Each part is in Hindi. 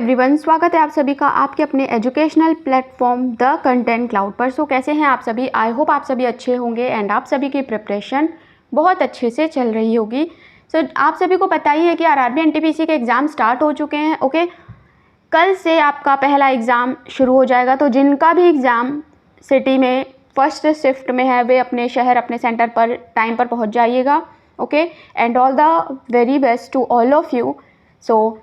एवरीवन, स्वागत है आप सभी का आपके अपने educational platform the content cloud पर। सो कैसे हैं आप सभी? आई होप आप सभी अच्छे होंगे एंड आप सभी की प्रिपरेशन बहुत अच्छे से चल रही होगी। सो आप सभी को पता ही है कि आरआरबी एनटीपीसी के एग्ज़ाम स्टार्ट हो चुके हैं। ओके, कल से आपका पहला एग्ज़ाम शुरू हो जाएगा। तो जिनका भी एग्ज़ाम सिटी में फर्स्ट शिफ्ट में है वे अपने शहर अपने सेंटर पर टाइम पर पहुँच जाइएगा। Okay, and all the very best to all of you. So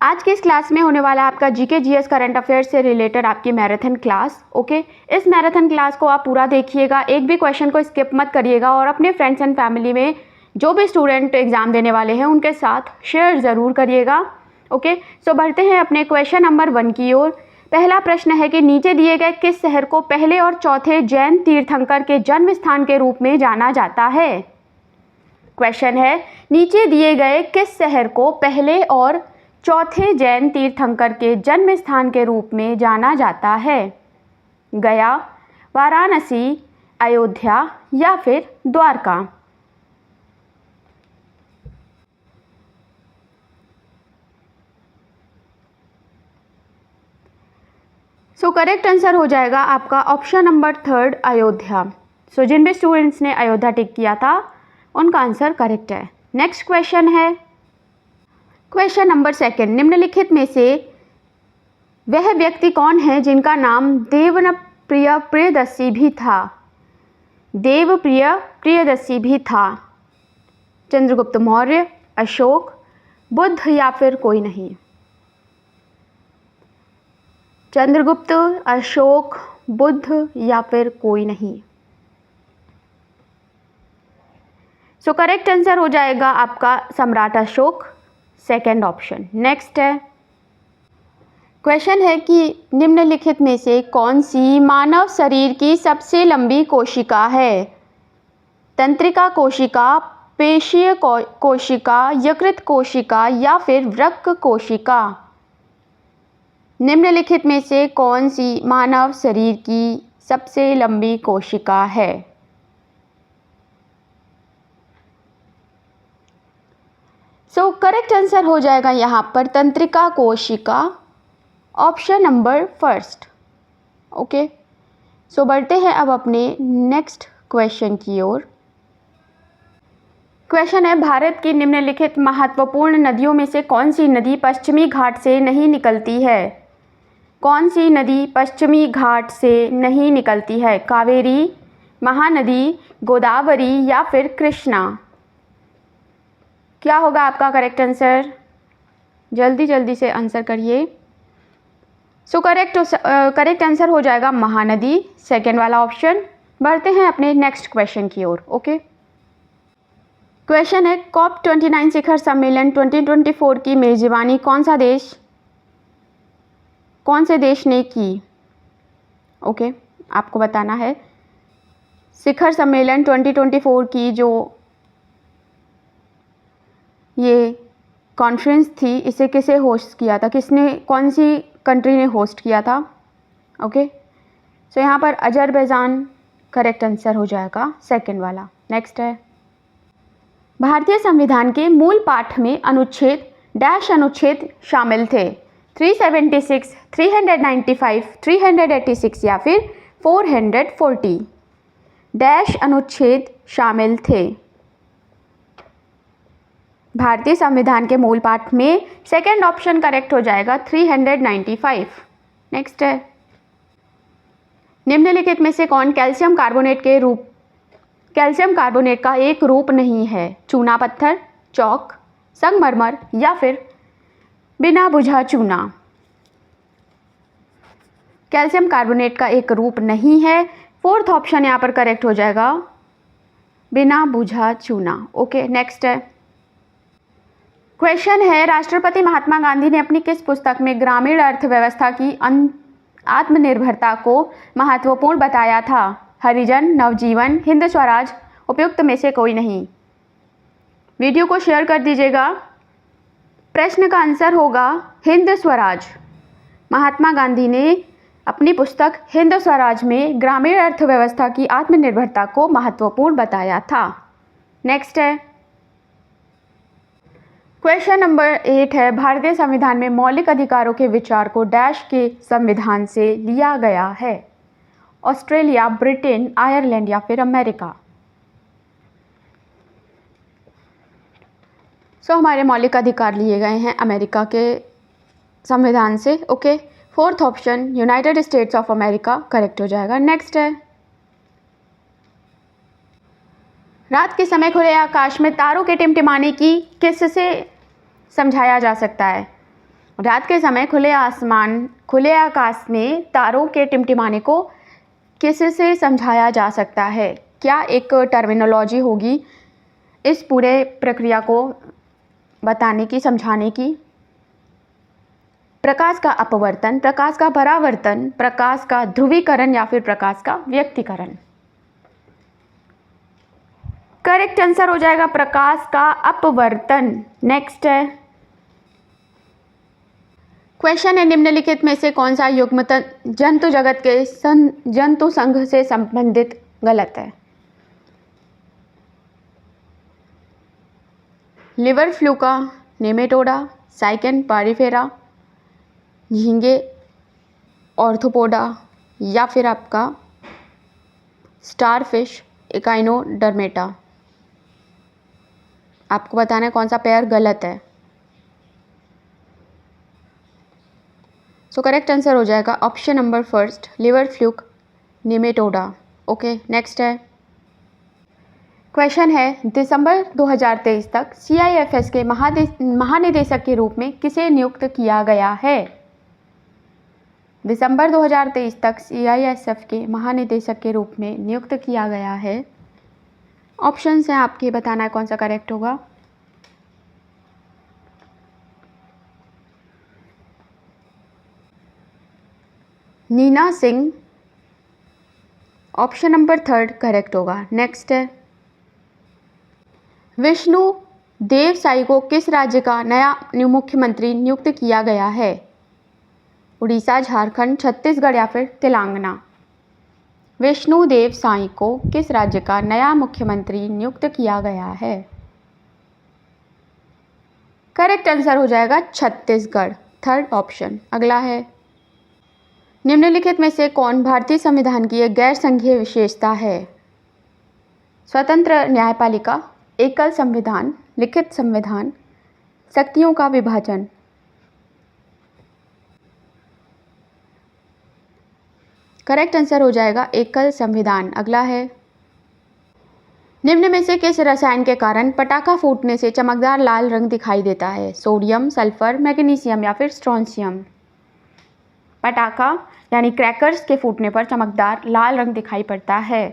आज की इस क्लास में होने वाला आपका जीके जीएस करंट अफेयर्स से रिलेटेड आपकी मैराथन क्लास। ओके, इस मैराथन क्लास को आप पूरा देखिएगा, एक भी क्वेश्चन को स्किप मत करिएगा और अपने फ्रेंड्स एंड फैमिली में जो भी स्टूडेंट एग्जाम देने वाले हैं उनके साथ शेयर ज़रूर करिएगा। ओके, सो बढ़ते हैं अपने क्वेश्चन नंबर 1 की ओर। पहला प्रश्न है कि नीचे दिए गए किस शहर को पहले और चौथे जैन तीर्थंकर के जन्म स्थान के रूप में जाना जाता है? क्वेश्चन है, नीचे दिए गए किस शहर को पहले और चौथे जैन तीर्थंकर के जन्म स्थान के रूप में जाना जाता है? गया, वाराणसी, अयोध्या या फिर द्वारका? सो करेक्ट आंसर हो जाएगा आपका ऑप्शन नंबर 3 अयोध्या। सो जिन भी स्टूडेंट्स ने अयोध्या टिक किया था उनका आंसर करेक्ट है। नेक्स्ट क्वेश्चन है क्वेश्चन नंबर 2, निम्नलिखित में से वह व्यक्ति कौन है जिनका नाम देवप्रिय प्रियदर्शी भी था? देवप्रिय प्रियदर्शी भी था। चंद्रगुप्त मौर्य, अशोक, बुद्ध या फिर कोई नहीं? चंद्रगुप्त, अशोक, बुद्ध या फिर कोई नहीं? सो करेक्ट आंसर हो जाएगा आपका सम्राट अशोक, सेकेंड ऑप्शन। नेक्स्ट है क्वेश्चन है कि निम्नलिखित में से कौन सी मानव शरीर की सबसे लंबी कोशिका है? तंत्रिका कोशिका, पेशीय कोशिका, यकृत कोशिका या फिर वृक्क कोशिका? निम्नलिखित में से कौन सी मानव शरीर की सबसे लंबी कोशिका है? सो करेक्ट आंसर हो जाएगा यहाँ पर तंत्रिका कोशिका, ऑप्शन नंबर 1। ओके, सो बढ़ते हैं अब अपने नेक्स्ट क्वेश्चन की ओर। क्वेश्चन है, भारत की निम्नलिखित महत्वपूर्ण नदियों में से कौन सी नदी पश्चिमी घाट से नहीं निकलती है? कौन सी नदी पश्चिमी घाट से नहीं निकलती है? कावेरी, महानदी, गोदावरी या फिर कृष्णा? क्या होगा आपका करेक्ट आंसर? जल्दी जल्दी से आंसर करिए। सो करेक्ट आंसर हो जाएगा महानदी, सेकेंड वाला ऑप्शन। बढ़ते हैं अपने नेक्स्ट क्वेश्चन की ओर। ओके, क्वेश्चन है, COP29 शिखर सम्मेलन 2024 की मेजबानी कौन से देश ने की? ओके, आपको बताना है शिखर सम्मेलन 2024 की जो ये कॉन्फ्रेंस थी इसे किसे होस्ट किया था? कौन सी कंट्री ने होस्ट किया था? ओके, सो यहाँ पर अजरबैजान करेक्ट आंसर हो जाएगा, सेकंड वाला। नेक्स्ट है, भारतीय संविधान के मूल पाठ में अनुच्छेद शामिल थे? 376, 395, 386 या फिर 440? डैश अनुच्छेद शामिल थे भारतीय संविधान के मूल पाठ में? सेकंड ऑप्शन करेक्ट हो जाएगा, 395। नेक्स्ट है, निम्नलिखित में से कौन कैल्शियम कार्बोनेट का एक रूप नहीं है? चूना पत्थर, चौक, संगमरमर या फिर बिना बुझा चूना? कैल्शियम कार्बोनेट का एक रूप नहीं है, फोर्थ ऑप्शन यहाँ पर करेक्ट हो जाएगा, बिना बुझा चूना। ओके, नेक्स्ट है क्वेश्चन है, राष्ट्रपति महात्मा गांधी ने अपनी किस पुस्तक में ग्रामीण अर्थव्यवस्था की आत्मनिर्भरता को महत्वपूर्ण बताया था? हरिजन, नवजीवन, हिंद स्वराज, उपयुक्त में से कोई नहीं? वीडियो को शेयर कर दीजिएगा। प्रश्न का आंसर होगा हिंद स्वराज। महात्मा गांधी ने अपनी पुस्तक हिंद स्वराज में ग्रामीण अर्थव्यवस्था की आत्मनिर्भरता को महत्वपूर्ण बताया था। नेक्स्ट है क्वेश्चन नंबर 8 है, भारतीय संविधान में मौलिक अधिकारों के विचार को डैश के संविधान से लिया गया है? ऑस्ट्रेलिया, ब्रिटेन, आयरलैंड या फिर अमेरिका? हमारे मौलिक अधिकार लिए गए हैं अमेरिका के संविधान से। Okay, fourth option United states of America correct हो जाएगा। नेक्स्ट है, रात के समय खुले आकाश में तारों के टिमटिमाने की किससे समझाया जा सकता है? रात के समय खुले आकाश में तारों के टिमटिमाने को किससे समझाया जा सकता है? क्या एक टर्मिनोलॉजी होगी इस पूरे प्रक्रिया को बताने की, समझाने की? प्रकाश का अपवर्तन, प्रकाश का परावर्तन, प्रकाश का ध्रुवीकरण या फिर प्रकाश का व्यक्तीकरण? करेक्ट आंसर हो जाएगा प्रकाश का अपवर्तन। नेक्स्ट है, क्वेश्चन है, निम्नलिखित में से कौन सा युग्म जंतु जगत के जंतु संघ से संबंधित गलत है? लिवर फ्लूका, नेमेटोडा, साइकेन पारिफेरा, झींगे ऑर्थोपोडा या फिर आपका स्टारफिश इकाइनोडर्मेटा? आपको बताना है कौन सा पेयर गलत है। करेक्ट आंसर हो जाएगा option number first, liver fluke Nematoda. Okay, next है, क्वेश्चन है, दिसंबर 2023 तक CIFS के महानिदेशक के रूप में किसे नियुक्त किया गया है? दिसंबर 2023 तक CISF के महानिदेशक के रूप में नियुक्त किया गया है। ऑप्शंस हैं आपके, बताना है कौन सा करेक्ट होगा। Neena Singh, option number third correct होगा। नेक्स्ट है, विष्णु देव साई को किस राज्य का नया मुख्यमंत्री नियुक्त किया गया है? उड़ीसा, झारखंड, छत्तीसगढ़ या फिर तेलंगाना? विष्णु देव साई को किस राज्य का नया मुख्यमंत्री नियुक्त किया गया है? करेक्ट आंसर हो जाएगा छत्तीसगढ़, थर्ड ऑप्शन। अगला है, निम्नलिखित में से कौन भारतीय संविधान की एक गैर संघीय विशेषता है? स्वतंत्र न्यायपालिका, एकल संविधान, लिखित संविधान, शक्तियों का विभाजन? करेक्ट आंसर हो जाएगा एकल संविधान। अगला है, निम्न में से किस रसायन के कारण पटाखा फूटने से चमकदार लाल रंग दिखाई देता है? सोडियम, सल्फर, मैग्नीशियम या फिर स्ट्रोंशियम? पटाखा यानी क्रैकर्स के फूटने पर चमकदार लाल रंग दिखाई पड़ता है,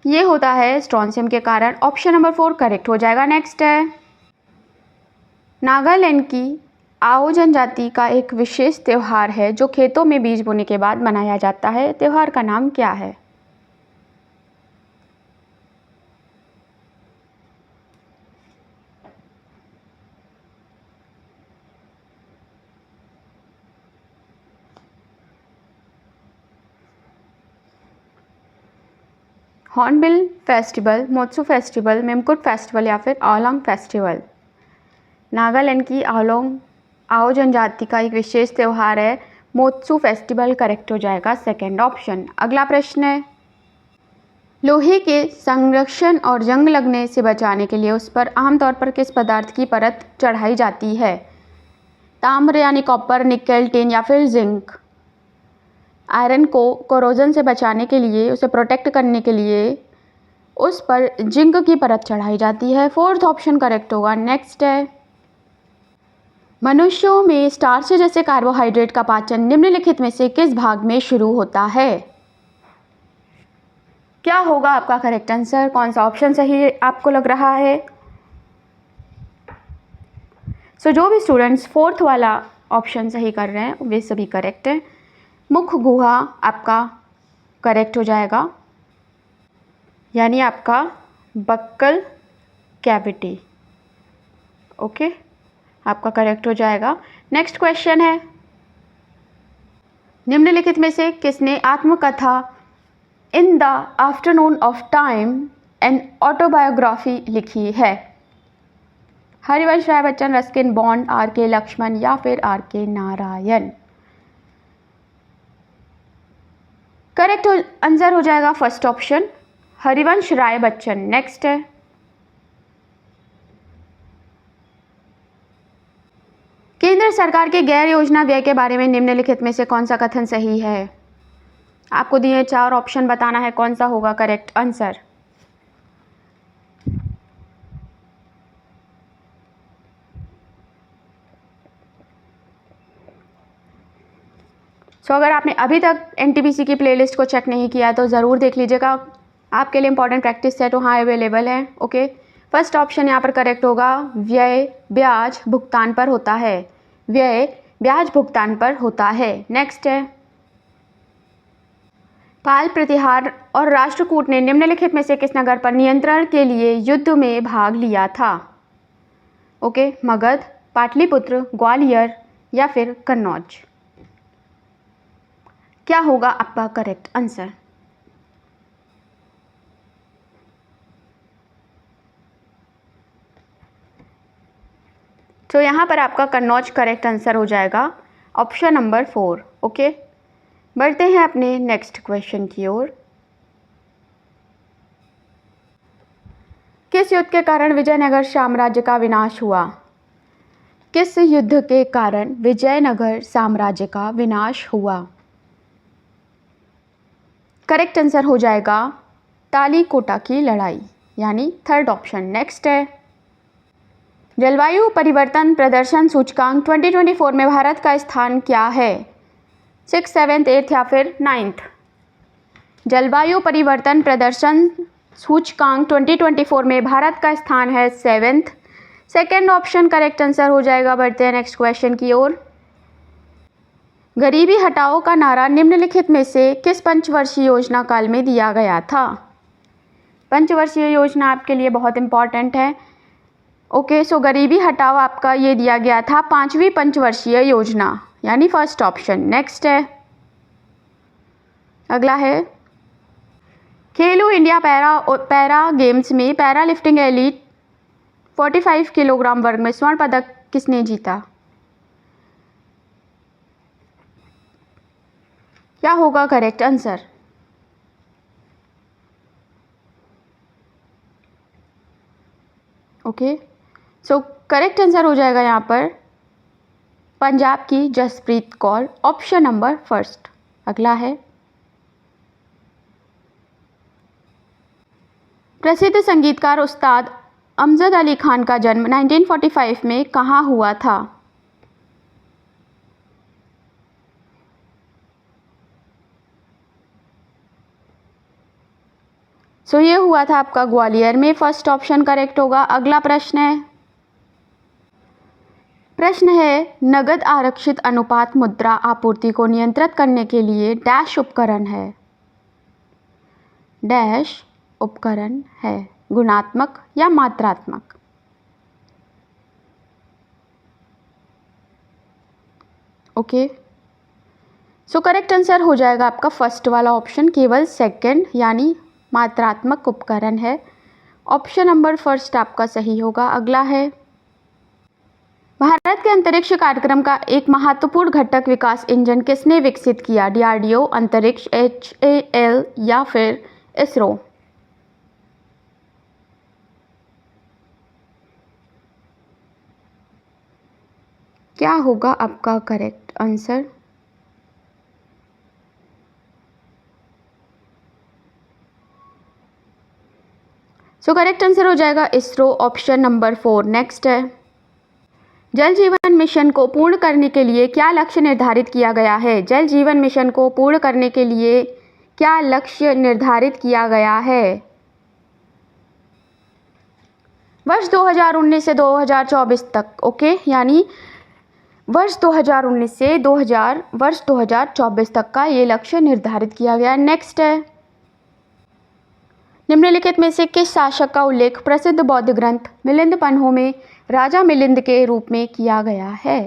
ये होता है स्ट्रोंशियम के कारण। ऑप्शन नंबर 4 करेक्ट हो जाएगा। नेक्स्ट है, नागालैंड की आओ जनजाति का एक विशेष त्यौहार है जो खेतों में बीज बोने के बाद मनाया जाता है। त्यौहार का नाम क्या है? हॉर्नबिल फेस्टिवल, मोत्सू फेस्टिवल, मेमकुट फेस्टिवल या फिर आओलोंग फेस्टिवल? नागालैंड की आओ जनजाति का एक विशेष त्यौहार है मोत्सू फेस्टिवल, करेक्ट हो जाएगा सेकंड ऑप्शन। अगला प्रश्न है, लोहे के संरक्षण और जंग लगने से बचाने के लिए उस पर आमतौर पर किस पदार्थ की परत चढ़ाई जाती है? ताम्र यानी कॉपर, निकेल, टिन या फिर जिंक? आयरन को कोरोजन से बचाने के लिए, उसे प्रोटेक्ट करने के लिए उस पर जिंक की परत चढ़ाई जाती है। फोर्थ ऑप्शन करेक्ट होगा। नेक्स्ट है, मनुष्यों में स्टार्च जैसे कार्बोहाइड्रेट का पाचन निम्नलिखित में से किस भाग में शुरू होता है? क्या होगा आपका करेक्ट आंसर? कौन सा ऑप्शन सही आपको लग रहा है? जो भी स्टूडेंट्स फोर्थ वाला ऑप्शन सही कर रहे हैं वे सभी करेक्ट हैं। मुख गुहा आपका करेक्ट हो जाएगा, यानी आपका बक्कल कैविटी। ओके, आपका करेक्ट हो जाएगा। नेक्स्ट क्वेश्चन है, निम्नलिखित में से किसने आत्मकथा in the afternoon of time an autobiography लिखी है? Harivansh Rai Bachchan, Ruskin bond, are के लक्ष्मण या फिर आर के नारायण। करेक्ट आंसर हो जाएगा first option, Harivansh Rai Bachchan. Next है, केंद्र सरकार के गैर योजना व्यय के बारे में निम्नलिखित में से कौन सा कथन सही है? आपको दिए 4 ऑप्शन, बताना है कौन सा होगा करेक्ट आंसर। सो अगर आपने अभी तक एनटीपीसी की प्लेलिस्ट को चेक नहीं किया तो ज़रूर देख लीजिएगा, आपके लिए इंपॉर्टेंट प्रैक्टिस सेट वहाँ अवेलेबल है। ओके, फर्स्ट ऑप्शन यहाँ पर करेक्ट होगा, व्यय ब्याज भुगतान पर होता है, व्यय ब्याज भुगतान पर होता है। नेक्स्ट है, पाल प्रतिहार और राष्ट्रकूट ने निम्नलिखित में से किस नगर पर नियंत्रण के लिए युद्ध में भाग लिया था? ओके, मगध, पाटलिपुत्र, ग्वालियर या फिर कन्नौज। क्या होगा आपका करेक्ट आंसर? तो यहाँ पर आपका कन्नौज करेक्ट आंसर हो जाएगा, ऑप्शन नंबर 4। ओके, बढ़ते हैं अपने नेक्स्ट क्वेश्चन की ओर। किस युद्ध के कारण विजयनगर साम्राज्य का विनाश हुआ? किस युद्ध के कारण विजयनगर साम्राज्य का विनाश हुआ? करेक्ट आंसर हो जाएगा तालीकोटा की लड़ाई, यानी थर्ड ऑप्शन। नेक्स्ट है, जलवायु परिवर्तन प्रदर्शन सूचकांक 2024 में भारत का स्थान क्या है? 6, 7, 8 या फिर 9th। जलवायु परिवर्तन प्रदर्शन सूचकांक 2024 में भारत का स्थान है 7th, second option correct answer हो जाएगा। बढ़ते हैं नेक्स्ट क्वेश्चन की ओर। गरीबी हटाओ का नारा निम्नलिखित में से किस पंचवर्षीय योजना काल में दिया गया था? पंचवर्षीय योजना आपके लिए बहुत इंपॉर्टेंट है। ओके, सो गरीबी हटाओ आपका ये दिया गया था 5वीं पंचवर्षीय योजना, यानी फर्स्ट ऑप्शन। नेक्स्ट है, अगला है, खेलो इंडिया पैरा गेम्स में पैरा लिफ्टिंग एलीट 45 किलोग्राम वर्ग में स्वर्ण पदक किसने जीता? क्या होगा correct answer? Okay, so correct answer हो जाएगा यहाँ पर पंजाब की Jaspreet Kaur, option number first. अगला है, प्रसिद्ध संगीतकार उस्ताद अमजद अली खान का जन्म 1945 में कहाँ हुआ था? सो ये हुआ था आपका ग्वालियर में, फर्स्ट ऑप्शन करेक्ट होगा। अगला प्रश्न है, नगद आरक्षित अनुपात मुद्रा आपूर्ति को नियंत्रित करने के लिए डैश उपकरण है? डैश उपकरण है, गुणात्मक या मात्रात्मक? ओके, सो करेक्ट आंसर हो जाएगा आपका फर्स्ट वाला ऑप्शन, केवल सेकंड, यानी मात्रात्मक उपकरण है। ऑप्शन नंबर फर्स्ट आपका सही होगा। अगला है, भारत के अंतरिक्ष कार्यक्रम का एक महत्वपूर्ण घटक विकास इंजन किसने विकसित किया? डीआरडीओ, अंतरिक्ष, HAL या फिर इसरो? क्या होगा आपका करेक्ट आंसर? सो करेक्ट आंसर हो जाएगा इसरो, ऑप्शन नंबर 4। नेक्स्ट है, जल जीवन मिशन को पूर्ण करने के लिए क्या लक्ष्य निर्धारित किया गया है? जल जीवन मिशन को पूर्ण करने के लिए क्या लक्ष्य निर्धारित किया गया है? वर्ष 2019 से 2024 तक। ओके, यानी वर्ष 2019 से वर्ष 2024 तक का ये लक्ष्य निर्धारित किया गया। नेक्स्ट है, निम्नलिखित में से किस शासक का उल्लेख प्रसिद्ध बौद्ध ग्रंथ मिलिंद पन्हों में राजा मिलिंद के रूप में किया गया है?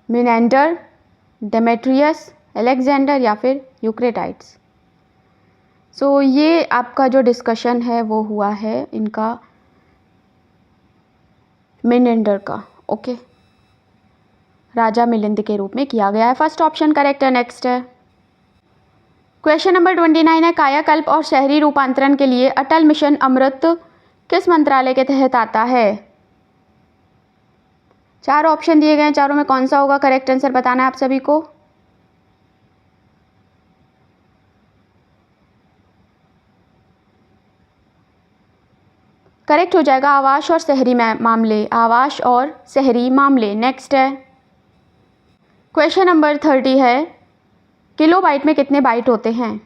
मिनेंडर, डेमेट्रियस, अलेक्जेंडर या फिर यूक्रेटाइड्स? सो ये आपका जो डिस्कशन है वो हुआ है इनका मिनेंडर का, ओके, राजा मिलिंद के रूप में किया गया है। फर्स्ट ऑप्शन करेक्ट है। नेक्स्ट है क्वेश्चन नंबर 29 है, कायाकल्प और शहरी रूपांतरण के लिए अटल मिशन अमृत किस मंत्रालय के तहत आता है? 4 ऑप्शन दिए गए हैं, चारों में कौन सा होगा करेक्ट आंसर बताना है आप सभी को। करेक्ट हो जाएगा आवास और शहरी मामले, आवास और शहरी मामले। नेक्स्ट है क्वेश्चन नंबर 30 है, किलोबाइट में कितने बाइट होते हैं?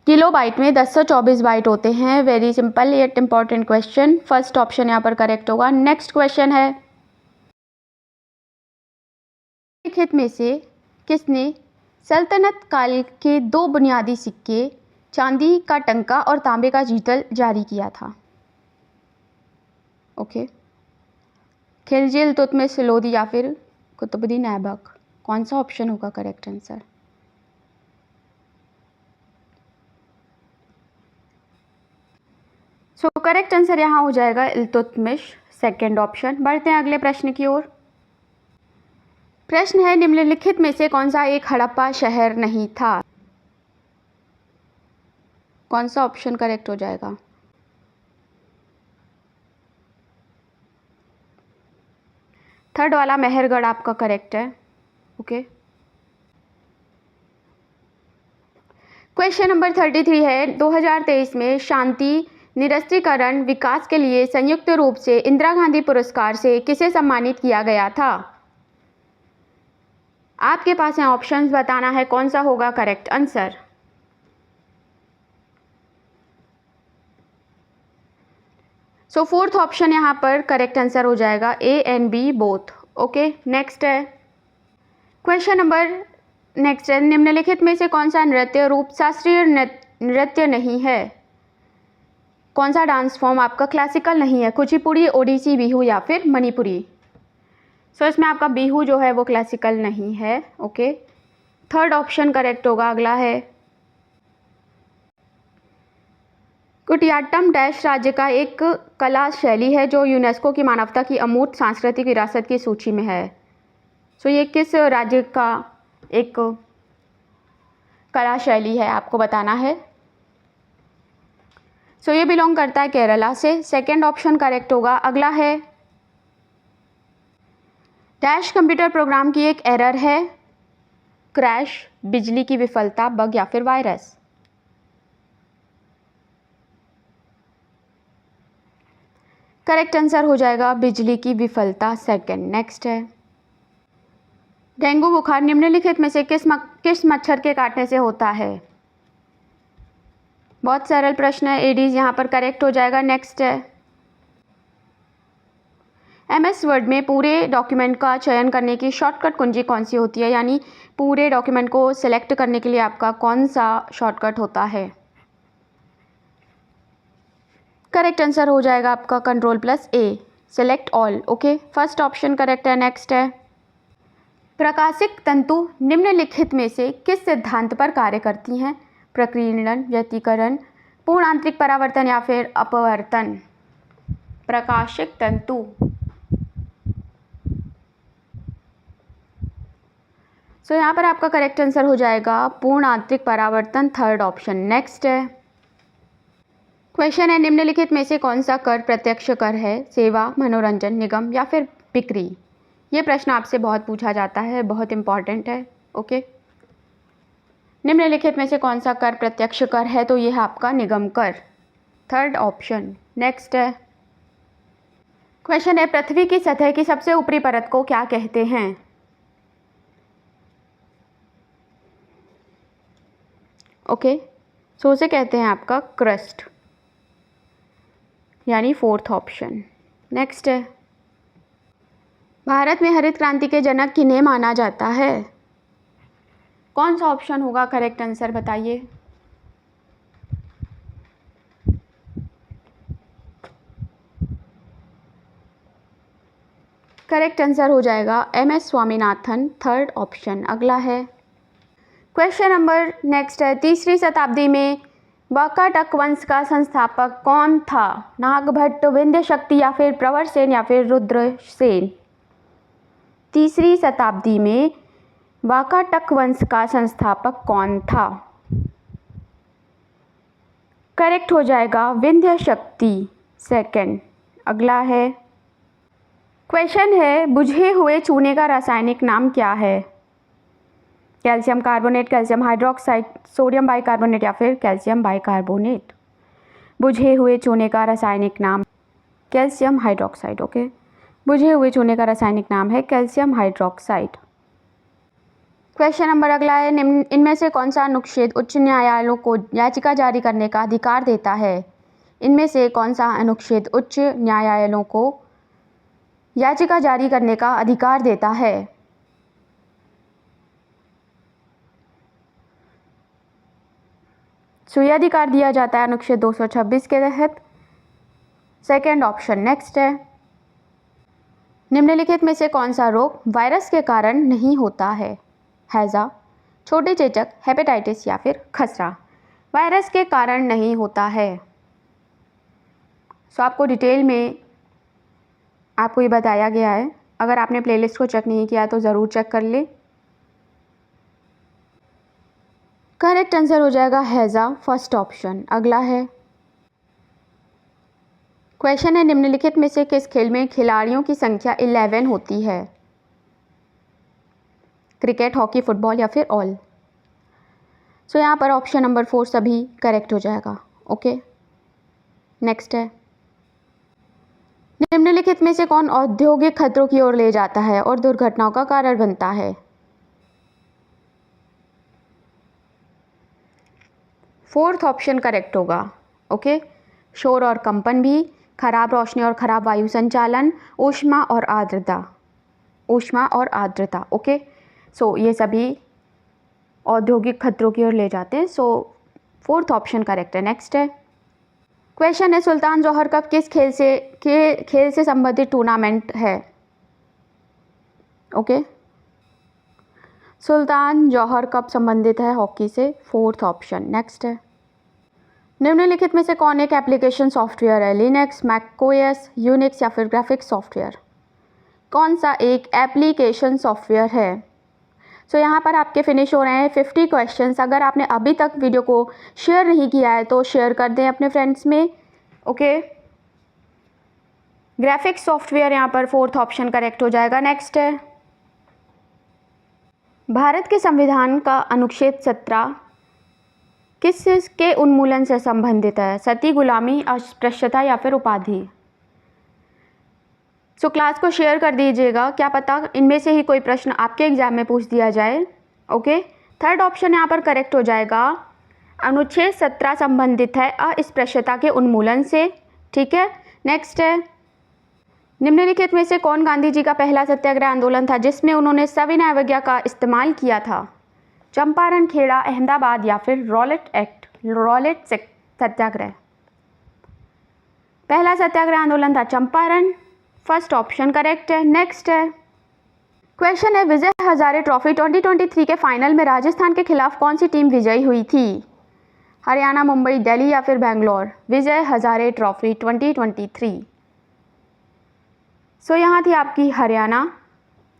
किलोबाइट में 1024 बाइट होते हैं। Very simple yet important question. First option यहाँ पर करेक्ट होगा। नेक्स्ट क्वेश्चन है, निम्नलिखित में से किसने सल्तनत काल के 2 बुनियादी सिक्के, चांदी का टंका और तांबे का जीतल जारी किया था? ओके, खिलजी, इल्तुतमिश, लोदी या फिर कुतुबुद्दीन ऐबक। कौन सा ऑप्शन होगा करेक्ट आंसर? सो करेक्ट आंसर यहाँ हो जाएगा इल्तुतमिश, सेकेंड ऑप्शन। बढ़ते हैं अगले प्रश्न की ओर। प्रश्न है, निम्नलिखित में से कौन सा एक हड़प्पा शहर नहीं था? कौन सा ऑप्शन करेक्ट हो जाएगा? थर्ड वाला मेहरगढ़ आपका करेक्ट है, ओके। क्वेश्चन नंबर 33 है, 2023 में शांति निरस्त्रीकरण विकास के लिए संयुक्त रूप से इंदिरा गांधी पुरस्कार से किसे सम्मानित किया गया था? आपके पास हैं ऑप्शंस, बताना है कौन सा होगा correct answer. So fourth option यहाँ पर करेक्ट आंसर हो जाएगा, A and B both, okay. Next है क्वेश्चन नंबर नेक्स्ट है, निम्नलिखित में से कौन सा नृत्य रूप शास्त्रीय नृत्य नहीं है? कौन सा डांस फॉर्म आपका क्लासिकल नहीं है? कुचिपुड़ी, ओडिसी, बिहू या फिर मणिपुरी। सो इसमें आपका बिहू जो है वो क्लासिकल नहीं है, ओके। थर्ड ऑप्शन करेक्ट होगा। अगला है कुटियाट्टम डैश राज्य का एक कला शैली है जो यूनेस्को की मानवता की अमूर्त सांस्कृतिक विरासत की सूची में है। सो ये किस राज्य का एक कला शैली है आपको बताना है। सो ये बिलोंग करता है केरला से, सेकेंड ऑप्शन करेक्ट होगा। अगला है डैश कंप्यूटर प्रोग्राम की एक एरर है, क्रैश, बिजली की विफलता, बग या फिर वायरस। करेक्ट आंसर हो जाएगा बिजली की विफलता, सेकेंड। नेक्स्ट है डेंगू बुखार निम्नलिखित में से किस मच्छर के काटने से होता है? बहुत सरल प्रश्न है, एडीज यहाँ पर करेक्ट हो जाएगा। नेक्स्ट है एमएस वर्ड में पूरे डॉक्यूमेंट का चयन करने की शॉर्टकट कुंजी कौन सी होती है? यानी पूरे डॉक्यूमेंट को सिलेक्ट करने के लिए आपका कौन सा शॉर्टकट होता है? करेक्ट आंसर हो जाएगा आपका Ctrl+A, select all, okay. First option correct है। नेक्स्ट है प्रकाशिक तंतु निम्नलिखित में से किस सिद्धांत पर कार्य करती हैं? प्रकीर्णन, व्यतिकरण, पूर्ण आंतरिक परावर्तन या फिर अपवर्तन। प्रकाशिक तंतु, सो यहाँ पर आपका करेक्ट आंसर हो जाएगा पूर्ण आंतरिक परावर्तन, थर्ड ऑप्शन। नेक्स्ट है क्वेश्चन है, निम्नलिखित में से कौन सा कर प्रत्यक्ष कर है? सेवा, मनोरंजन, निगम या फिर बिक्री। ये प्रश्न आपसे बहुत पूछा जाता है, बहुत इंपॉर्टेंट है, ओके। निम्नलिखित में से कौन सा कर प्रत्यक्ष कर है? तो ये है आपका निगम कर, थर्ड ऑप्शन। नेक्स्ट है क्वेश्चन है, पृथ्वी की सतह की सबसे ऊपरी परत को क्या कहते हैं? ओके, सो उसे कहते हैं आपका क्रस्ट, यानी फोर्थ ऑप्शन। नेक्स्ट है भारत में हरित क्रांति के जनक किन्हें माना जाता है? कौन सा ऑप्शन होगा करेक्ट आंसर बताइए। करेक्ट आंसर हो जाएगा एमएस स्वामीनाथन, थर्ड ऑप्शन। अगला है क्वेश्चन नंबर नेक्स्ट है, 3री शताब्दी में वाकाटक वंश का संस्थापक कौन था? नागभट्ट, विंध्य शक्ति या फिर प्रवरसेन या फिर रुद्रसेन? 3री शताब्दी में वाकाटक वंश का संस्थापक कौन था? करेक्ट हो जाएगा विंध्य शक्ति, सेकंड। अगला है, क्वेश्चन है, बुझे हुए चूने का रासायनिक नाम क्या है? Calcium carbonate, calcium hydroxide, sodium bicarbonate या फिर कैल्शियम बाइकार्बोनेट? बुझे हुए चूने का रासायनिक नाम कैल्शियम हाइड्रोक्साइड। ओके, बुझे हुए चूने का रासायनिक नाम है कैल्शियम हाइड्रोक्साइड। क्वेश्चन नंबर अगला है, इनमें से कौन सा अनुच्छेद उच्च न्यायालयों को याचिका जारी करने का अधिकार देता है? इनमें से कौन सा अनुच्छेद उच्च न्यायालयों को याचिका जारी करने का अधिकार देता है? यह अधिकार दिया जाता है अनुच्छेद 226 के तहत, सेकेंड ऑप्शन। नेक्स्ट है, निम्नलिखित में से कौन सा रोग वायरस के कारण नहीं होता है? हैजा, छोटे चेचक, हेपेटाइटिस या फिर खसरा? वायरस के कारण नहीं होता है। आपको डिटेल में आपको ये बताया गया है। अगर आपने प्लेलिस्ट को चेक नहीं किया तो ज़रूर चेक कर ले। करेक्ट आंसर हो जाएगा हैजा, फर्स्ट ऑप्शन। अगला है, क्वेश्चन है, निम्नलिखित में से किस खेल में खिलाड़ियों की संख्या 11 होती है? क्रिकेट, हॉकी, फुटबॉल या फिर ऑल? यहाँ पर ऑप्शन नंबर 4 सभी करेक्ट हो जाएगा। ओके, नेक्स्ट है, निम्नलिखित में से कौन औद्योगिक खतरों की ओर ले जाता है और दुर्घटनाओं का कारण बनता है? फोर्थ ऑप्शन करेक्ट होगा। ओके, शोर और कंपन भी, खराब रोशनी और खराब वायु संचालन, ऊष्मा और आर्द्रता, ऊष्मा और आर्द्रता। ओके, ये सभी औद्योगिक खतरों की ओर ले जाते हैं। फोर्थ ऑप्शन करेक्ट है। नेक्स्ट है, क्वेश्चन है, सुल्तान जौहर कप किस खेल से संबंधित टूर्नामेंट है? ओके, सुल्तान जौहर कप संबंधित है हॉकी से, फोर्थ ऑप्शन। नेक्स्ट है, निम्नलिखित में से कौन एक एप्लीकेशन सॉफ्टवेयर है? लिनक्स, मैकओएस, यूनिक्स या फिर ग्राफिक्स सॉफ्टवेयर? कौन सा एक एप्लीकेशन सॉफ्टवेयर है? यहाँ पर आपके फिनिश हो रहे हैं 50 क्वेश्चंस। अगर आपने अभी तक वीडियो को शेयर नहीं किया है तो शेयर कर दें अपने फ्रेंड्स में। ओके, ग्राफिक्स सॉफ्टवेयर यहाँ पर फोर्थ ऑप्शन करेक्ट हो जाएगा। नेक्स्ट है, भारत के संविधान का अनुच्छेद 17 किसके उन्मूलन से संबंधित है? सती, गुलामी, अस्पृश्यता या फिर उपाधि? क्लास को शेयर कर दीजिएगा, क्या पता इनमें से ही कोई प्रश्न आपके एग्जाम में पूछ दिया जाए। ओके, थर्ड ऑप्शन यहाँ पर करेक्ट हो जाएगा। अनुच्छेद 17 संबंधित है अस्पृश्यता के उन्मूलन से। ठीक है, नेक्स्ट है, निम्नलिखित में से कौन गांधी जी का पहला सत्याग्रह आंदोलन था जिसमें उन्होंने सविनय अवज्ञा का इस्तेमाल किया था? चंपारण, खेड़ा, अहमदाबाद या फिर रॉलेट सत्याग्रह? पहला सत्याग्रह आंदोलन था चंपारण, फर्स्ट ऑप्शन करेक्ट है। नेक्स्ट है, क्वेश्चन है, विजय हजारे ट्रॉफी 2023 के फाइनल में राजस्थान के खिलाफ कौन सी टीम विजयी हुई थी? हरियाणा, मुंबई, दिल्ली या फिर बेंगलोर? विजय हजारे ट्रॉफी 2023। यहाँ थी आपकी Haryana.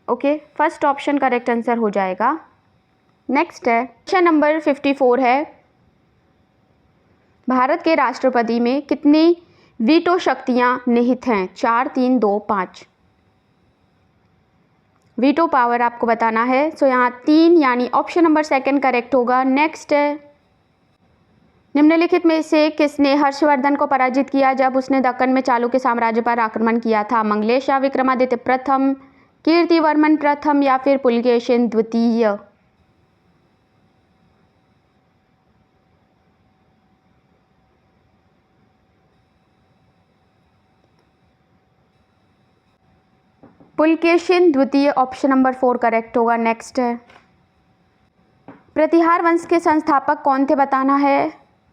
Okay, first option correct answer हो जाएगा। नेक्स्ट है, क्वेश्चन नंबर 54 है, भारत के राष्ट्रपति में कितनी वीटो शक्तियां निहित हैं? 4, 3, 2, 5? वीटो पावर आपको बताना है। यहाँ 3 यानी ऑप्शन नंबर सेकंड करेक्ट होगा। नेक्स्ट है, निम्नलिखित में से किसने हर्षवर्धन को पराजित किया जब उसने दक्कन में चालुक्य साम्राज्य पर आक्रमण किया था? मंगलेश या विक्रमादित्य प्रथम, कीर्तिवर्मन प्रथम या फिर पुलकेशिन द्वितीय? पुलकेशिन द्वितीय, ऑप्शन नंबर 4 करेक्ट होगा। नेक्स्ट है, प्रतिहार वंश के संस्थापक कौन थे बताना है।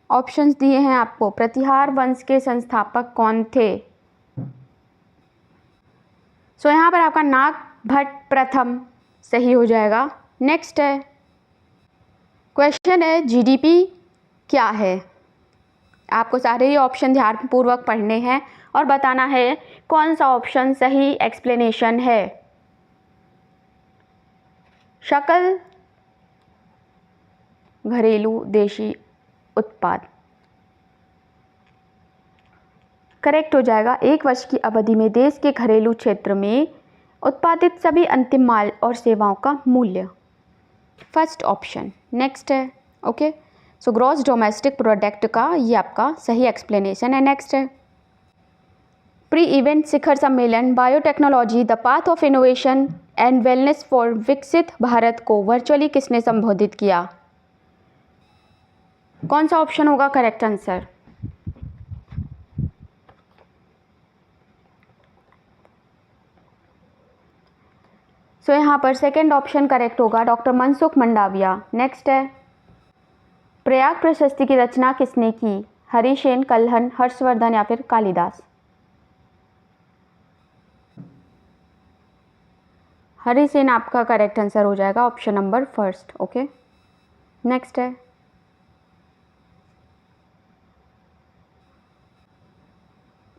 ऑप्शंस दिए हैं आपको, प्रतिहार वंश के संस्थापक कौन थे? यहाँ पर आपका नागभट्ट प्रथम सही हो जाएगा। नेक्स्ट है, क्वेश्चन है जीडीपी क्या है। आपको सारे ही ऑप्शन ध्यानपूर्वक पढ़ने हैं और बताना है कौन सा ऑप्शन सही एक्सप्लेनेशन है। सकल घरेलू देशी उत्पाद करेक्ट हो जाएगा। एक वर्ष की अवधि में देश के घरेलू क्षेत्र में उत्पादित सभी अंतिम माल और सेवाओं का मूल्य, फर्स्ट ऑप्शन। नेक्स्ट है okay, so gross domestic product का ये आपका सही एक्सप्लेनेशन है। नेक्स्ट है प्री इवेंट शिखर सम्मेलन biotechnology the path of innovation and wellness for विकसित भारत को वर्चुअली किसने संबोधित किया। कौन सा ऑप्शन होगा करेक्ट आंसर। सो यहाँ पर सेकंड ऑप्शन करेक्ट होगा, डॉक्टर मनसुख मंडाविया। नेक्स्ट है प्रयाग प्रशस्ति की रचना किसने की, हरिसेन, कल्हन, हर्षवर्धन या फिर कालिदास। हरिसेन आपका करेक्ट आंसर हो जाएगा, option number first. Okay next है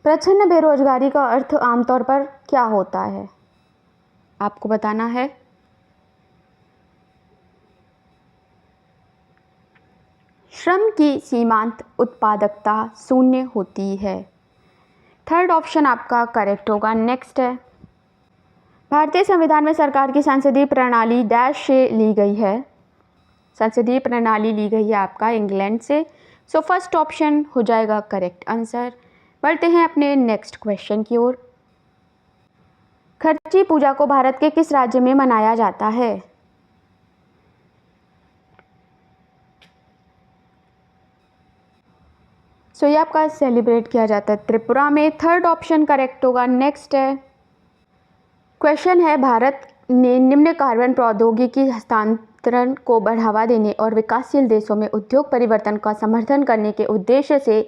प्रच्छन्न बेरोजगारी का अर्थ आमतौर पर क्या होता है, आपको बताना है। श्रम की सीमांत उत्पादकता शून्य होती है, थर्ड ऑप्शन आपका करेक्ट होगा। नेक्स्ट है भारतीय संविधान में सरकार की संसदीय प्रणाली डैश से ली गई है, संसदीय प्रणाली ली गई है आपका इंग्लैंड से। सो फर्स्ट ऑप्शन हो जाएगा करेक्ट आंसर। बढ़ते हैं अपने नेक्स्ट क्वेश्चन की ओर। खर्ची पूजा को भारत के किस राज्य में मनाया जाता है। सो ये आपका सेलिब्रेट किया जाता है त्रिपुरा में, थर्ड ऑप्शन करेक्ट होगा। नेक्स्ट है क्वेश्चन है भारत ने निम्न कार्बन प्रौद्योगिकी हस्तांतरण को बढ़ावा देने और विकासशील देशों में उद्योग परिवर्तन का समर्थन करने के उद्देश्य से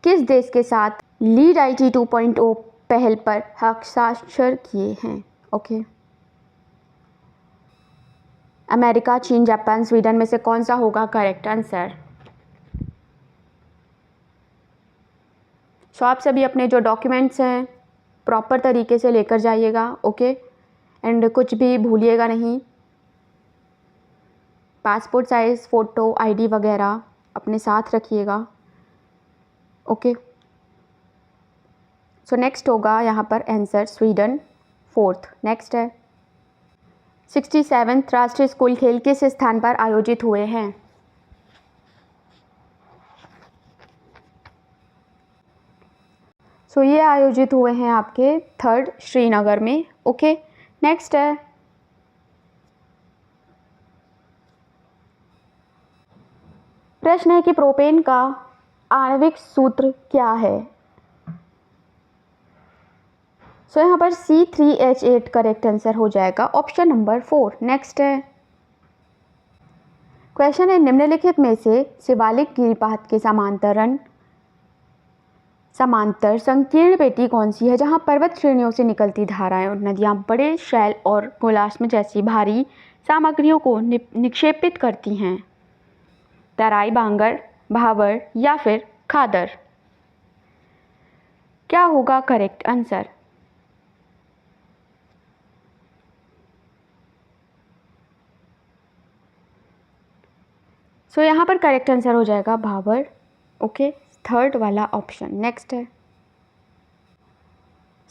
किस देश के साथ लीड IT 2.0 पहल पर हस्ताक्षर किए हैं। ओके अमेरिका, चीन, जापान, स्वीडन में से कौन सा होगा करेक्ट आंसर। सो आप सभी अपने जो डॉक्यूमेंट्स हैं प्रॉपर तरीके से लेकर जाइएगा। ओके एंड कुछ भी भूलिएगा नहीं, पासपोर्ट साइज़ फ़ोटो, ID वगैरह अपने साथ रखिएगा। ओके सो नेक्स्ट होगा यहाँ पर आंसर स्वीडन, फोर्थ। नेक्स्ट है 67th राष्ट्रीय स्कूल खेल किस स्थान पर आयोजित हुए हैं। सो ये आयोजित हुए हैं आपके थर्ड श्रीनगर में। ओके नेक्स्ट है प्रश्न है कि प्रोपेन का आणविक सूत्र क्या है। सो यहाँ पर C3H8 करेक्ट आंसर हो जाएगा, ऑप्शन नंबर 4। नेक्स्ट है क्वेश्चन है निम्नलिखित में से शिवालिक गिरिपथ के समांतर संकीर्ण पेटी कौन सी है जहाँ पर्वत श्रेणियों से निकलती धाराएं और नदियाँ बड़े शैल और गोलाश्म जैसी भारी सामग्रियों को निक्षेपित करती हैं, तराई, बांगर, भावर या फिर खादर। क्या होगा करेक्ट आंसर। सो यहाँ पर करेक्ट आंसर हो जाएगा भावर। ओके थर्ड वाला ऑप्शन। नेक्स्ट है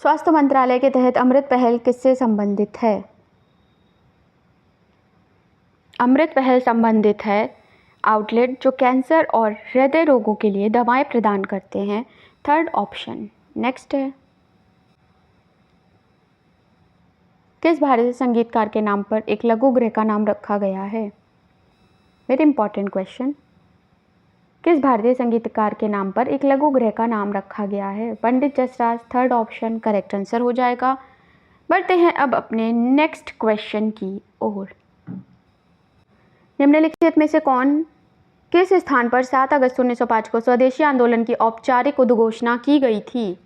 स्वास्थ्य मंत्रालय के तहत अमृत पहल किससे संबंधित है। अमृत पहल संबंधित है आउटलेट जो कैंसर और हृदय रोगों के लिए दवाएं प्रदान करते हैं, थर्ड ऑप्शन। नेक्स्ट है किस भारतीय संगीतकार के नाम पर एक लघु गृह का नाम रखा गया है। Very important question. किस भारतीय संगीतकार के नाम पर एक लघु गृह का नाम रखा गया है, Pandit Jasraj, third option correct answer हो जाएगा। बढ़ते हैं अब अपने नेक्स्ट क्वेश्चन की ओर। निम्नलिखित में से कौन किस स्थान पर 7 अगस्त 1905 को स्वदेशी आंदोलन की औपचारिक उद्घोषणा की गई थी।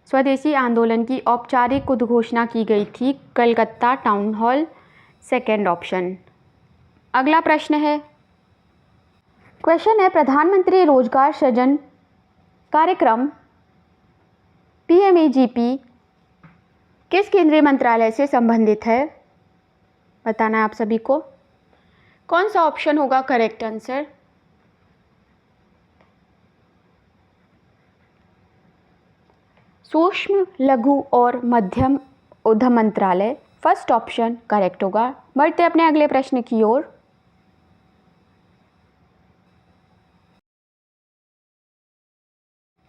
स्वदेशी आंदोलन की औपचारिक उद्घोषणा की गई थी Calcutta town hall, second option. अगला प्रश्न है, क्वेश्चन है प्रधानमंत्री रोजगार सृजन कार्यक्रम PMEGP किस केंद्रीय मंत्रालय से संबंधित है? बताना है आप सभी को। कौन सा ऑप्शन होगा करेक्ट आंसर? सूक्ष्म लघु और मध्यम उद्यम मंत्रालय, फर्स्ट ऑप्शन करेक्ट होगा। बढ़ते अपने अगले प्रश्न की ओर।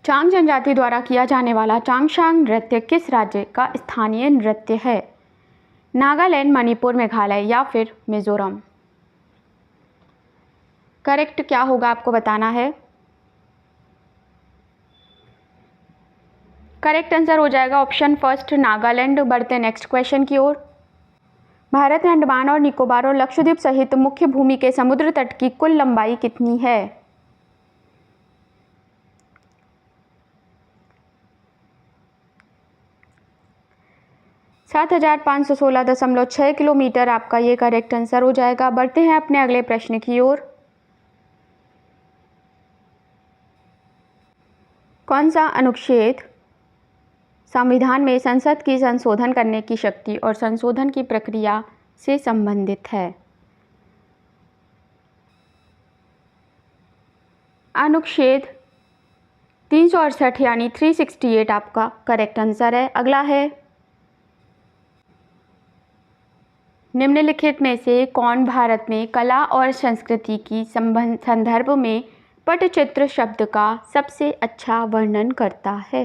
चांग जनजाति द्वारा किया जाने वाला चांगशांग नृत्य किस राज्य का स्थानीय नृत्य है? नागालैंड, मणिपुर, मेघालय या फिर मिजोरम? करेक्ट क्या होगा आपको बताना है। करेक्ट आंसर हो जाएगा ऑप्शन फर्स्ट नागालैंड। बढ़ते नेक्स्ट क्वेश्चन की ओर। भारत में अंडमान और निकोबार और लक्षद्वीप सहित मुख्य भूमि के समुद्र तट की कुल लंबाई कितनी है? 7516.6 किलोमीटर आपका ये करेक्ट आंसर हो जाएगा। बढ़ते हैं अपने अगले प्रश्न की ओर। कौन सा अनुच्छेद संविधान में संसद की संशोधन करने की शक्ति और संशोधन की प्रक्रिया से संबंधित है? अनुच्छेद 368 यानी 368 आपका करेक्ट आंसर है। अगला है, निम्नलिखित में से कौन भारत में कला और संस्कृति की संदर्भ में पटचित्र शब्द का सबसे अच्छा वर्णन करता है?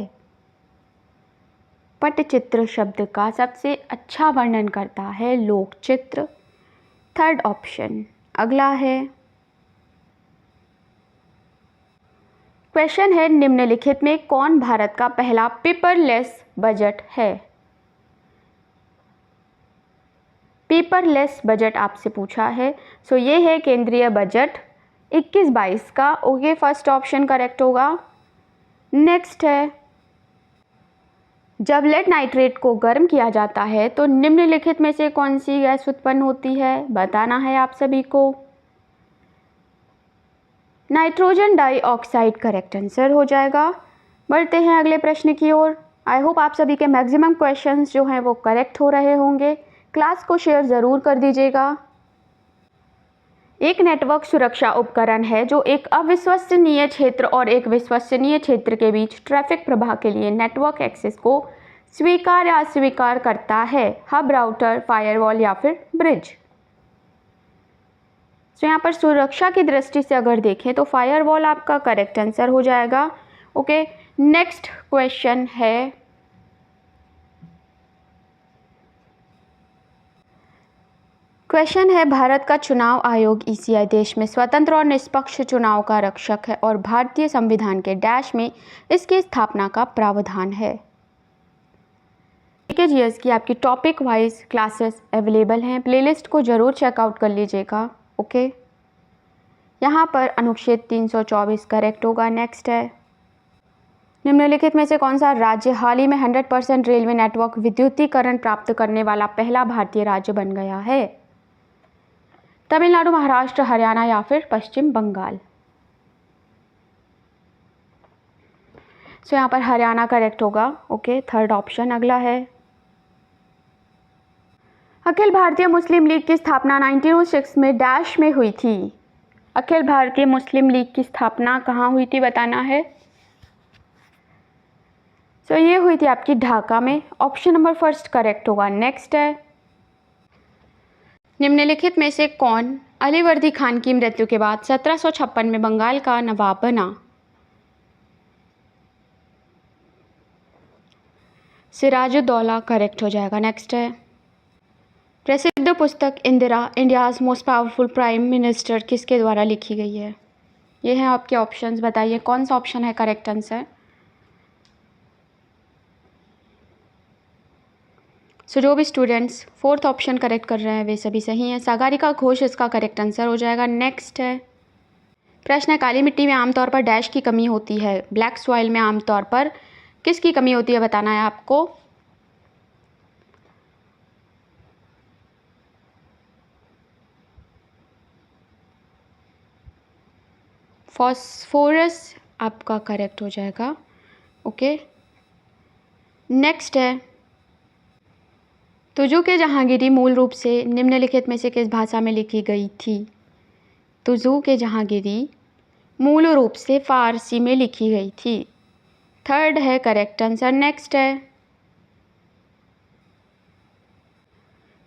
पटचित्र शब्द का सबसे अच्छा वर्णन करता है लोकचित्र, थर्ड ऑप्शन। अगला है, क्वेश्चन है निम्नलिखित में कौन भारत का पहला पेपरलेस बजट है? पेपरलेस बजट आपसे पूछा है। सो ये है केंद्रीय बजट 21-22 का। ओके, फर्स्ट ऑप्शन करेक्ट होगा। नेक्स्ट है, जब लेड नाइट्रेट को गर्म किया जाता है तो निम्नलिखित में से कौन सी गैस उत्पन्न होती है? बताना है आप सभी को। नाइट्रोजन डाइऑक्साइड करेक्ट आंसर हो जाएगा। बढ़ते हैं अगले प्रश्न की ओर। आई होप आप सभी के मैक्सिमम क्वेश्चंस जो हैं वो करेक्ट हो रहे होंगे। क्लास को शेयर ज़रूर कर दीजिएगा। एक नेटवर्क सुरक्षा उपकरण है जो एक अविश्वसनीय क्षेत्र और एक विश्वसनीय क्षेत्र के बीच ट्रैफिक प्रवाह के लिए नेटवर्क एक्सेस को स्वीकार या अस्वीकार करता है। हब, राउटर, फायरवॉल या फिर ब्रिज। तो यहाँ पर सुरक्षा की दृष्टि से अगर देखें तो फायरवॉल आपका करेक्ट आंसर हो जाएगा। ओके, नेक्स्ट क्वेश्चन है, क्वेश्चन है भारत का चुनाव आयोग ECI देश में स्वतंत्र और निष्पक्ष चुनाव का रक्षक है और भारतीय संविधान के डैश में इसकी स्थापना का प्रावधान है। GS की आपकी टॉपिक वाइज क्लासेस अवेलेबल हैं, प्लेलिस्ट को ज़रूर चेकआउट कर लीजिएगा। ओके, यहाँ पर अनुच्छेद 324 करेक्ट होगा। नेक्स्ट है, निम्नलिखित में से कौन सा राज्य हाल ही में 100% रेलवे नेटवर्क विद्युतीकरण प्राप्त करने वाला पहला भारतीय राज्य बन गया है? तमिलनाडु, महाराष्ट्र, हरियाणा या फिर पश्चिम बंगाल? सो यहाँ पर हरियाणा करेक्ट होगा। Okay, third option. अगला है, अखिल भारतीय मुस्लिम लीग की स्थापना 1906 में डैश में हुई थी। अखिल भारतीय मुस्लिम लीग की स्थापना कहाँ हुई थी? बताना है। सो ये हुई थी आपकी ढाका में। ऑप्शन नंबर फर्स्ट करेक्ट होगा। नेक्स्ट है, निम्नलिखित में से कौन अलीवर्दी खान की मृत्यु के बाद 1756 में बंगाल का नवाब बना? सिराजुद्दौला करेक्ट हो जाएगा। नेक्स्ट है, प्रसिद्ध पुस्तक Indira India's most powerful prime minister किसके द्वारा लिखी गई है? ये हैं आपके ऑप्शंस, बताइए कौन सा ऑप्शन है करेक्ट आंसर। सो जो भी स्टूडेंट्स फोर्थ ऑप्शन करेक्ट कर रहे हैं वे सभी सही हैं। सागरिका घोष इसका करेक्ट आंसर हो जाएगा। नेक्स्ट है, प्रश्न है, काली मिट्टी में आमतौर पर डैश की कमी होती है? ब्लैक सॉइल में आमतौर पर किसकी कमी होती है? बताना है आपको। फॉस्फोरस आपका करेक्ट हो जाएगा। ओके, नेक्स्ट है तुजू के जहांगीरी मूल रूप से निम्नलिखित में से किस भाषा में लिखी गई थी? तुजू के जहांगीरी मूल रूप से फारसी में लिखी गई थी। थर्ड है करेक्ट आंसर। नेक्स्ट है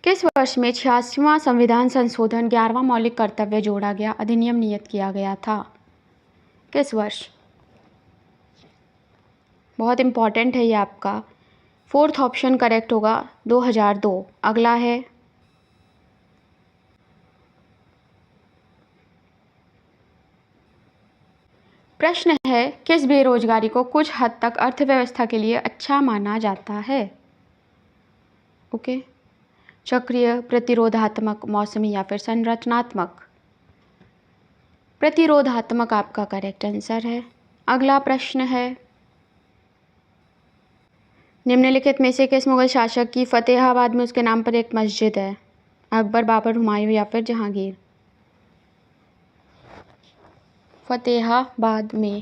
किस वर्ष में 86वां संविधान संशोधन 11वां मौलिक कर्तव्य जोड़ा गया अधिनियम नियत किया गया था? किस वर्ष? बहुत इंपॉर्टेंट है ये आपका। फोर्थ ऑप्शन करेक्ट होगा 2002। अगला है प्रश्न है किस बेरोजगारी को कुछ हद तक अर्थव्यवस्था के लिए अच्छा माना जाता है? ओके, चक्रीय, प्रतिरोधात्मक, मौसमी या फिर संरचनात्मक? प्रतिरोधात्मक आपका करेक्ट आंसर है। अगला प्रश्न है निम्नलिखित में से किस मुगल शासक की फतेहाबाद में उसके नाम पर एक मस्जिद है? अकबर, बाबर, हुमायूं या फिर जहांगीर? फतेहाबाद में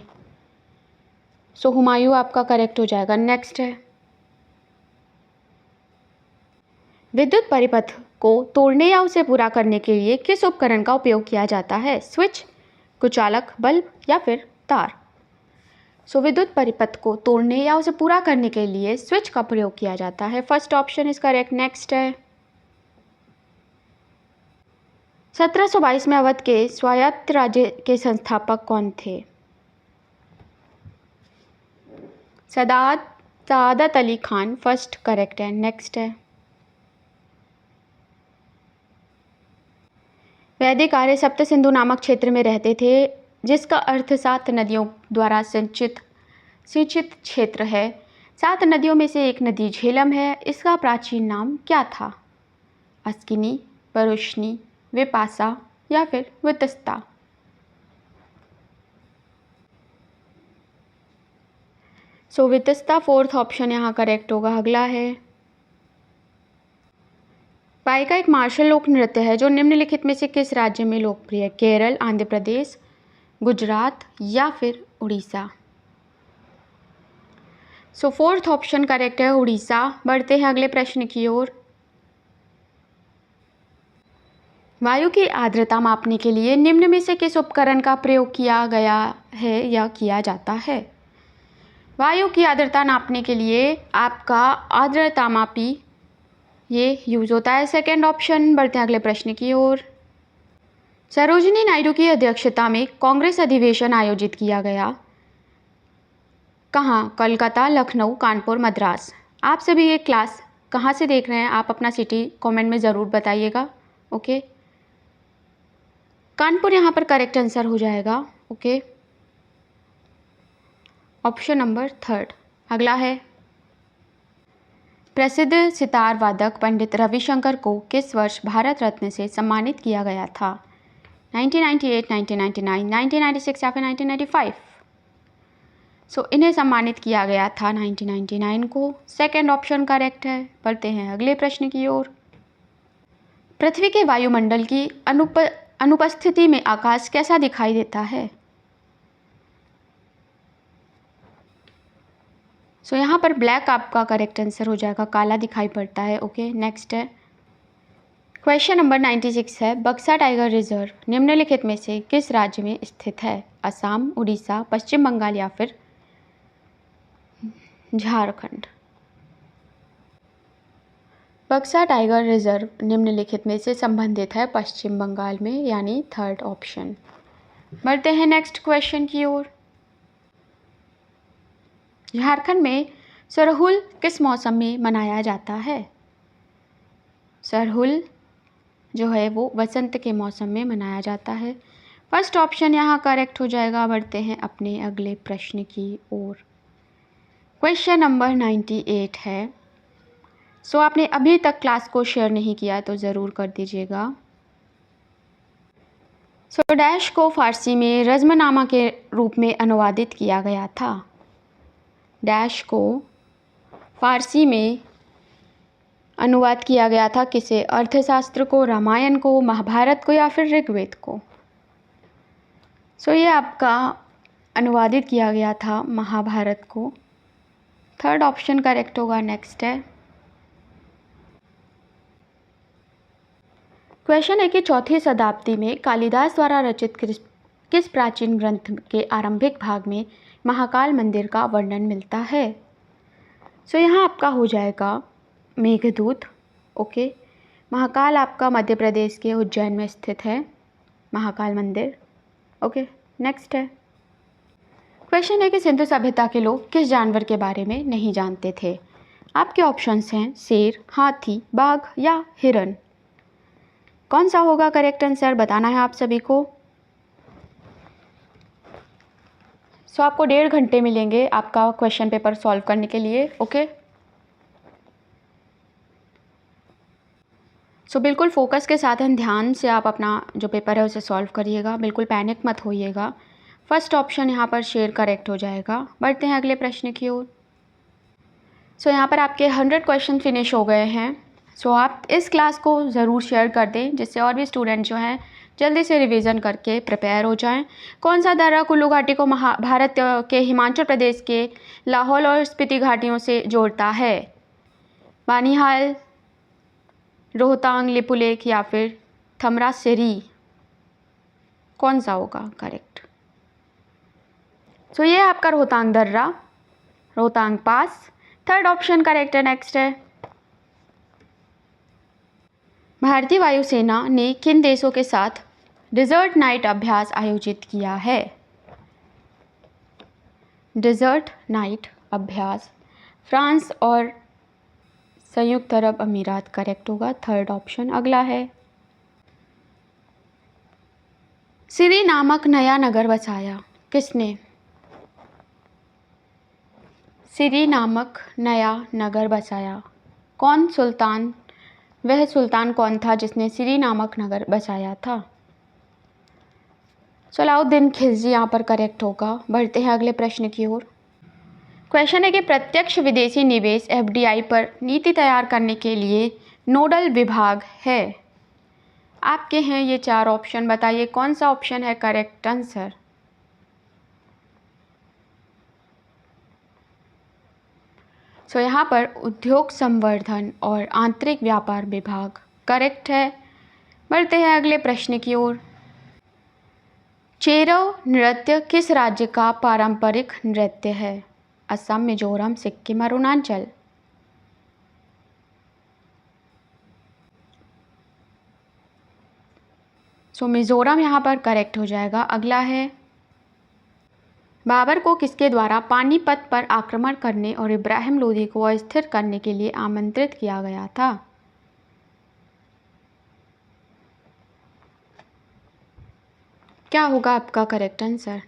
सो हुमायूं आपका करेक्ट हो जाएगा। नेक्स्ट है विद्युत परिपथ को तोड़ने या उसे पूरा करने के लिए किस उपकरण का उपयोग किया जाता है? स्विच, कुचालक, बल्ब या फिर तार? सो विद्युत परिपथ को तोड़ने या उसे पूरा करने के लिए स्विच का प्रयोग किया जाता है। First option is correct. Next है 1722 में अवध के स्वायत्त राज्य के संस्थापक कौन थे? सादत अली खान फर्स्ट करेक्ट है। नेक्स्ट है वैदिक आर्य सप्त सिंधु नामक क्षेत्र में रहते थे जिसका अर्थ 7 नदियों द्वारा सिंचित क्षेत्र है। 7 नदियों में से एक नदी झेलम है। इसका प्राचीन नाम क्या था? अस्किनी, परुष्णी, विपासा या फिर वितस्ता? सो वितस्ता फोर्थ ऑप्शन यहाँ करेक्ट होगा। अगला है पाइका एक मार्शल लोक नृत्य है जो निम्नलिखित में से किस राज्य में लोकप्रिय है? केरल, आंध्र प्रदेश, गुजरात या फिर उड़ीसा? सो फोर्थ ऑप्शन करेक्ट है, उड़ीसा। बढ़ते हैं अगले प्रश्न की ओर। वायु की आर्द्रता मापने के लिए निम्न में से किस उपकरण का प्रयोग किया गया है या किया जाता है? वायु की आर्द्रता नापने के लिए आपका आर्द्रता मापी ये यूज होता है। Second option. बढ़ते हैं अगले प्रश्न की ओर। सरोजिनी नायडू की अध्यक्षता में कांग्रेस अधिवेशन आयोजित किया गया कहाँ? कलकत्ता, लखनऊ, कानपुर, मद्रास? आप सभी ये क्लास कहाँ से देख रहे हैं? आप अपना सिटी कमेंट में ज़रूर बताइएगा। ओके, कानपुर यहाँ पर करेक्ट आंसर हो जाएगा। Okay, option number third. अगला है प्रसिद्ध सितार वादक पंडित रविशंकर को किस वर्ष भारत रत्न से सम्मानित किया गया था? 1998, 1999, 1996 या फिर 1995? सो इन्हें सम्मानित किया गया था 1999 को। सेकेंड ऑप्शन करेक्ट है। बढ़ते हैं अगले प्रश्न की ओर। पृथ्वी के वायुमंडल की अनुपस्थिति में आकाश कैसा दिखाई देता है? सो यहाँ पर ब्लैक आपका करेक्ट आंसर हो जाएगा, काला दिखाई पड़ता है। ओके, नेक्स्ट है क्वेश्चन नंबर 96 है बक्सा टाइगर रिजर्व निम्नलिखित में से किस राज्य में स्थित है? असम, उड़ीसा, पश्चिम बंगाल या फिर झारखंड? बक्सा टाइगर रिजर्व निम्नलिखित में से संबंधित है पश्चिम बंगाल में, यानी थर्ड ऑप्शन। बढ़ते हैं नेक्स्ट क्वेश्चन की ओर। झारखंड में सरहुल किस मौसम में मनाया जाता है? सरहुल जो है वो वसंत के मौसम में मनाया जाता है। फर्स्ट ऑप्शन यहाँ करेक्ट हो जाएगा। बढ़ते हैं अपने अगले प्रश्न की ओर। क्वेश्चन नंबर 98 है। सो आपने अभी तक क्लास को शेयर नहीं किया तो ज़रूर कर दीजिएगा। सो डैश को फारसी में रज़्मनामा के रूप में अनुवादित किया गया था। डैश को फारसी में अनुवाद किया गया था किसे? अर्थशास्त्र को, रामायण को, महाभारत को या फिर ऋग्वेद को? सो ये आपका अनुवादित किया गया था महाभारत को। थर्ड ऑप्शन करेक्ट होगा। नेक्स्ट है क्वेश्चन है कि चौथी शताब्दी में कालिदास द्वारा रचित किस प्राचीन ग्रंथ के आरंभिक भाग में महाकाल मंदिर का वर्णन मिलता है। सो यहाँ आपका हो जाएगा मेघदूत। ओके, महाकाल आपका मध्य प्रदेश के उज्जैन में स्थित है महाकाल मंदिर। ओके, नेक्स्ट है क्वेश्चन है कि सिंधु सभ्यता के लोग किस जानवर के बारे में नहीं जानते थे। आपके ऑप्शंस हैं शेर, हाथी, बाघ या हिरन। कौन सा होगा करेक्ट आंसर, बताना है आप सभी को। सो आपको 1.5 घंटे मिलेंगे आपका क्वेश्चन पेपर सॉल्व करने के लिए। ओके, सो बिल्कुल फोकस के साथ एंड ध्यान से आप अपना जो पेपर है उसे सॉल्व करिएगा, बिल्कुल पैनिक मत होइएगा। फर्स्ट ऑप्शन यहाँ पर शेर करेक्ट हो जाएगा। बढ़ते हैं अगले प्रश्न की ओर। सो यहाँ पर आपके 100 क्वेश्चन फिनिश हो गए हैं। सो आप इस क्लास को ज़रूर शेयर कर दें जिससे और भी स्टूडेंट जो हैं जल्दी से रिवीजन करके प्रिपेयर हो जाएं। कौन सा दर्रा कुल्लू घाटी को भारत के हिमाचल प्रदेश के लाहौल और स्पीति घाटियों से जोड़ता है। बानिहाल, रोहतांग, लिपुलेख या फिर थमरासिरी। कौन सा होगा करेक्ट। सो ये आपका रोहतांग दर्रा, रोहतांग पास। थर्ड ऑप्शन करेक्ट है। नेक्स्ट है भारतीय वायुसेना ने किन देशों के साथ डिजर्ट नाइट अभ्यास आयोजित किया है। डिजर्ट नाइट अभ्यास फ्रांस और संयुक्त अरब अमीरात करेक्ट होगा। Third option. अगला है सिरी नामक नया नगर बसाया किसने। सिरी नामक नया नगर बसाया कौन सुल्तान, वह सुल्तान कौन था जिसने सिरी नामक नगर बसाया था। सलाउद्दीन खिलजी यहाँ पर करेक्ट होगा। बढ़ते हैं अगले प्रश्न की ओर। क्वेश्चन है कि प्रत्यक्ष विदेशी निवेश एफडीआई पर नीति तैयार करने के लिए नोडल विभाग है। आपके हैं ये 4 ऑप्शन, बताइए कौन सा ऑप्शन है करेक्ट आंसर। सो यहाँ पर उद्योग संवर्धन और आंतरिक व्यापार विभाग करेक्ट है। बढ़ते हैं अगले प्रश्न की ओर। चेरो नृत्य किस राज्य का पारंपरिक नृत्य है। असम, मिजोरम, सिक्किम, अरुणाचल। सो मिजोरम यहाँ पर करेक्ट हो जाएगा। अगला है बाबर को किसके द्वारा पानीपत पर आक्रमण करने और इब्राहिम लोदी को अस्थिर करने के लिए आमंत्रित किया गया था। क्या होगा आपका करेक्ट आंसर।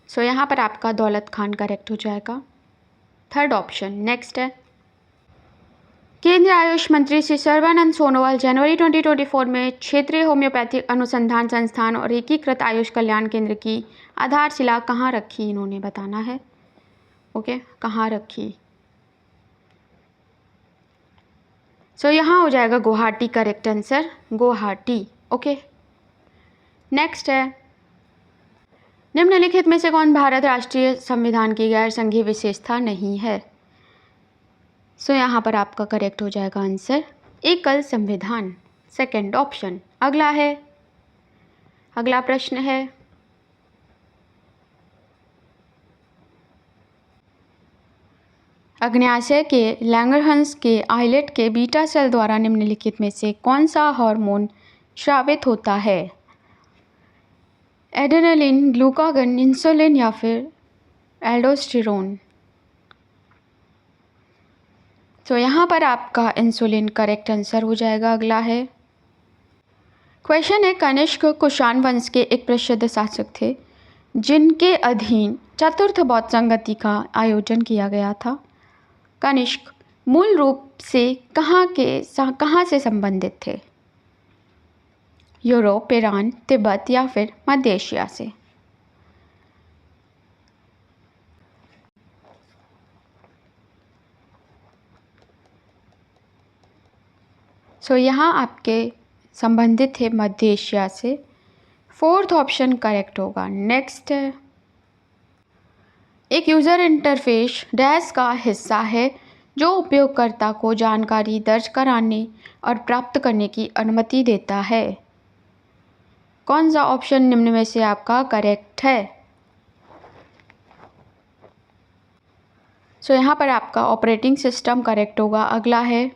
सो यहाँ पर आपका दौलत खान करेक्ट हो जाएगा। Third option. नेक्स्ट है केंद्रीय आयुष मंत्री श्री सर्बानंद सोनोवाल जनवरी 2024 में क्षेत्रीय होम्योपैथिक अनुसंधान संस्थान और एकीकृत आयुष कल्याण केंद्र की आधारशिला कहाँ रखी, इन्होंने बताना है। ओके, कहाँ रखी। सो यहाँ हो जाएगा Guwahati correct answer, Guwahati. Okay, next है निम्नलिखित में से कौन भारत राष्ट्रीय संविधान की गैर संघीय विशेषता नहीं है। सो यहाँ पर आपका करेक्ट हो जाएगा आंसर एकल संविधान, सेकंड ऑप्शन। अगला है, अगला प्रश्न है अग्न्याशय के लैंगरहंस के आइलेट के बीटा सेल द्वारा निम्नलिखित में से कौन सा हार्मोन स्रावित होता है। एड्रेनलिन, ग्लूकागन, इंसुलिन या फिर एल्डोस्टेरोन। तो यहाँ पर आपका इंसुलिन करेक्ट आंसर हो जाएगा। अगला है क्वेश्चन है कनिष्क कुषाण वंश के एक प्रसिद्ध शासक थे जिनके अधीन चतुर्थ बौद्ध संगति का आयोजन किया गया था। कनिष्क मूल रूप से कहाँ से संबंधित थे। यूरोप, ईरान, तिब्बत या फिर मध्य एशिया से। सो यहाँ आपके संबंधित है मध्य एशिया से। फोर्थ ऑप्शन करेक्ट होगा। नेक्स्ट है, एक यूज़र इंटरफेस डैश का हिस्सा है जो उपयोगकर्ता को जानकारी दर्ज कराने और प्राप्त करने की अनुमति देता है। कौन सा ऑप्शन निम्न में से आपका करेक्ट है? यहाँ पर आपका ऑपरेटिंग सिस्टम करेक्ट होगा। अगला है,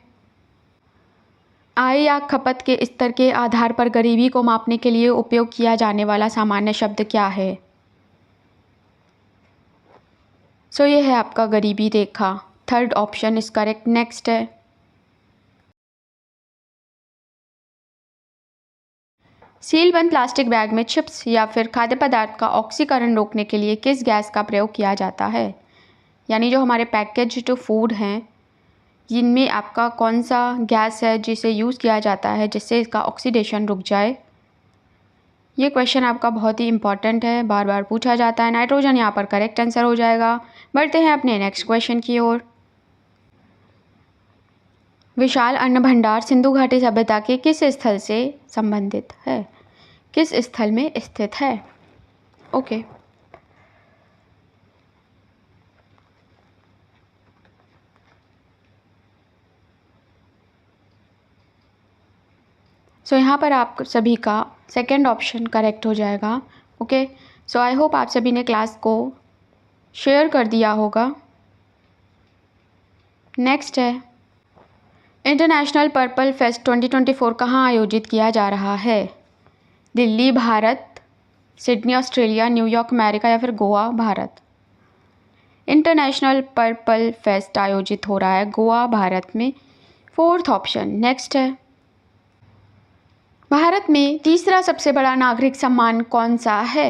आय या खपत के स्तर के आधार पर गरीबी को मापने के लिए उपयोग किया जाने वाला सामान्य शब्द क्या है? ये है आपका गरीबी रेखा। Third option is correct. Next है, सीलबंद प्लास्टिक बैग में चिप्स या फिर खाद्य पदार्थ का ऑक्सीकरण रोकने के लिए किस गैस का प्रयोग किया जाता है? यानी जो हमारे पैकेज्ड फूड हैं, जिनमें आपका कौन सा गैस है जिसे यूज़ किया जाता है जिससे इसका ऑक्सीडेशन रुक जाए? ये क्वेश्चन आपका बहुत ही इंपॉर्टेंट है, बार बार पूछा जाता है। नाइट्रोजन यहाँ पर करेक्ट आंसर हो जाएगा। बढ़ते हैं अपने नेक्स्ट क्वेश्चन की ओर। विशाल अन्न भंडार सिंधु घाटी सभ्यता के किस स्थल से संबंधित है? किस स्थल में स्थित है? ओके, यहाँ पर आप सभी का सेकंड ऑप्शन करेक्ट हो जाएगा। ओके, आई होप आप सभी ने क्लास को शेयर कर दिया होगा। नेक्स्ट है, इंटरनेशनल पर्पल फेस्ट 2024 कहाँ आयोजित किया जा रहा है? Delhi Bharat, Sydney Australia, New York America या फिर Goa Bharat? International purple fest आयोजित हो रहा है गोवा भारत में। Fourth option. नेक्स्ट है, भारत में तीसरा सबसे बड़ा नागरिक सम्मान कौन सा है?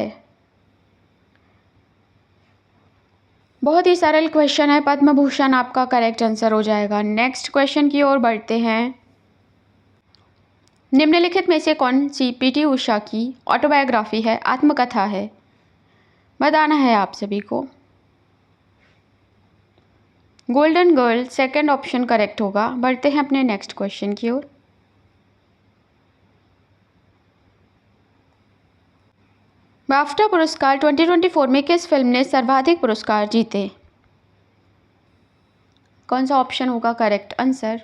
बहुत ही सरल क्वेश्चन है, पद्म भूषण आपका करेक्ट आंसर हो जाएगा। नेक्स्ट क्वेश्चन की ओर बढ़ते हैं। निम्नलिखित में से कौन सी पीटी उषा की ऑटोबायोग्राफी है, आत्मकथा है? बताना है आप सभी को। Golden girl second option correct होगा। बढ़ते हैं अपने नेक्स्ट क्वेश्चन की ओर। बाफ्टा पुरस्कार 2024 में किस फिल्म ने सर्वाधिक पुरस्कार जीते? कौन सा ऑप्शन होगा करेक्ट आंसर?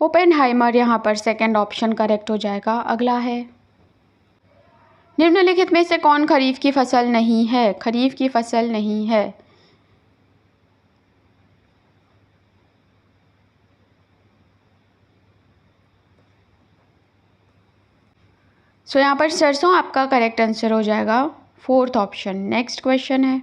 ओपेनहाइमर यहाँ पर सेकंड ऑप्शन करेक्ट हो जाएगा। अगला है, निम्नलिखित में से कौन खरीफ की फसल नहीं है? खरीफ की फसल नहीं है। यहाँ पर सरसों आपका करेक्ट आंसर हो जाएगा। Fourth option. नेक्स्ट क्वेश्चन है।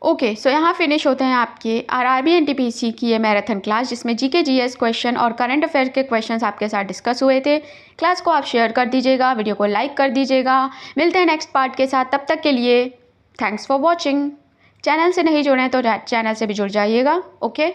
ओके, यहाँ फिनिश होते हैं आपके आरआरबी एनटीपीसी की ये मैराथन क्लास, जिसमें जीके जीएस क्वेश्चन और करंट अफेयर के क्वेश्चंस आपके साथ डिस्कस हुए थे। क्लास को आप शेयर कर दीजिएगा, वीडियो को लाइक कर दीजिएगा। मिलते हैं नेक्स्ट पार्ट के साथ, तब तक के लिए थैंक्स फॉर वॉचिंग। चैनल से नहीं जुड़े हैं तो चैनल से भी जुड़ जाइएगा। ओके।